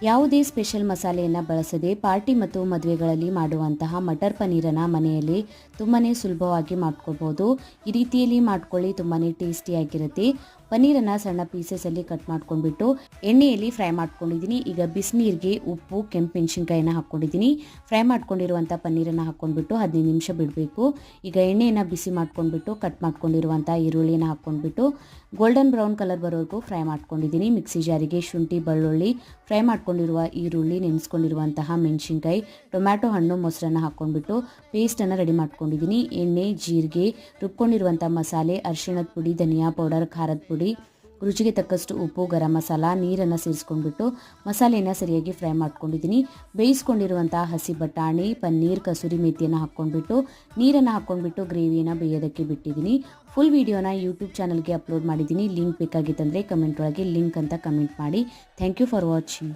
ಯಾವುದೇ ಸ್ಪೆಷಲ್ ಮಸಾಲೆಯನ್ನು ಬಳಸದೆ ಪಾರ್ಟಿ ಮತ್ತು ಮದುವೆಗಳಲ್ಲಿ ಮಾಡುವಂತಹ ಮಟರ್ ಪನ್ನೀರನ್ನು ಮನೆಯಲ್ಲಿ ತುಂಬಾ ಸುಲಭವಾಗಿ ಮಾಡ್ಕೊಳ್ಬೋದು. ಈ ರೀತಿಯಲ್ಲಿ ಮಾಡ್ಕೊಳ್ಳಿ, ತುಂಬಾ ಟೇಸ್ಟಿಯಾಗಿರುತ್ತೆ. ಪನ್ನೀರನ್ನು ಸಣ್ಣ ಪೀಸಸಲ್ಲಿ ಕಟ್ ಮಾಡ್ಕೊಂಡ್ಬಿಟ್ಟು ಎಣ್ಣೆಯಲ್ಲಿ ಫ್ರೈ ಮಾಡ್ಕೊಂಡಿದ್ದೀನಿ. ಈಗ ಬಿಸಿನೀರಿಗೆ ಉಪ್ಪು, ಕೆಂಪು ಮೆಣಸಿನ್ಕಾಯಿನ ಹಾಕ್ಕೊಂಡಿದ್ದೀನಿ. ಫ್ರೈ ಮಾಡ್ಕೊಂಡಿರುವಂಥ ಪನ್ನೀರನ್ನು ಹಾಕ್ಕೊಂಡ್ಬಿಟ್ಟು 15 ನಿಮಿಷ ಬಿಡಬೇಕು. ಈಗ ಎಣ್ಣೆಯನ್ನು ಬಿಸಿ ಮಾಡ್ಕೊಂಡ್ಬಿಟ್ಟು ಕಟ್ ಮಾಡ್ಕೊಂಡಿರುವಂಥ ಈರುಳ್ಳಿನ ಹಾಕ್ಕೊಂಡ್ಬಿಟ್ಟು ಗೋಲ್ಡನ್ ಬ್ರೌನ್ ಕಲರ್ ಬರೋವರೆಗೂ ಫ್ರೈ ಮಾಡ್ಕೊಂಡಿದ್ದೀನಿ. ಮಿಕ್ಸಿ ಜಾರಿಗೆ ಶುಂಠಿ, ಬೆಳ್ಳುಳ್ಳಿ, ಫ್ರೈ ಮಾಡ್ಕೊಂಡಿರುವ ಈರುಳ್ಳಿ, ನೆನೆಸ್ಕೊಂಡಿರುವಂತಹ ಮೆಣಸಿನ್ಕಾಯಿ, ಟೊಮ್ಯಾಟೊ ಹಣ್ಣು, ಮೊಸರನ್ನು ಹಾಕ್ಕೊಂಡ್ಬಿಟ್ಟು ಪೇಸ್ಟನ್ನು ರೆಡಿ ಮಾಡ್ಕೊಂಡಿದ್ದೀನಿ. ಎಣ್ಣೆ, ಜೀರಿಗೆ, ರುಬ್ಕೊಂಡಿರುವಂಥ ಮಸಾಲೆ, ಅರಿಶಿಣದ ಪುಡಿ, ಧನಿಯಾ ಪೌಡರ್, ಖಾರದ ಪುಡಿ, ರುಚಿಗೆ ತಕ್ಕಷ್ಟು ಉಪ್ಪು, ಗರಂ ಮಸಾಲ, ನೀರನ್ನು ಸೇರಿಸ್ಕೊಂಡ್ಬಿಟ್ಟು ಮಸಾಲೆಯನ್ನು ಸರಿಯಾಗಿ ಫ್ರೈ ಮಾಡ್ಕೊಂಡಿದ್ದೀನಿ. ಬೇಯಿಸ್ಕೊಂಡಿರುವಂಥ ಹಸಿ ಬಟಾಣಿ, ಪನ್ನೀರ್, ಕಸೂರಿ ಮೇಥಿಯನ್ನು ಹಾಕ್ಕೊಂಡ್ಬಿಟ್ಟು ನೀರನ್ನು ಹಾಕ್ಕೊಂಡ್ಬಿಟ್ಟು ಗ್ರೇವಿಯನ್ನು ಬೇಯೋದಕ್ಕೆ ಬಿಟ್ಟಿದ್ದೀನಿ. ಫುಲ್ ವಿಡಿಯೋನ ಯೂಟ್ಯೂಬ್ ಚಾನಲ್ಗೆ ಅಪ್ಲೋಡ್ ಮಾಡಿದ್ದೀನಿ. ಲಿಂಕ್ ಬೇಕಾಗಿತ್ತಂದರೆ ಕಮೆಂಟ್ ಒಳಗೆ ಲಿಂಕ್ ಅಂತ ಕಮೆಂಟ್ ಮಾಡಿ. Thank you for watching.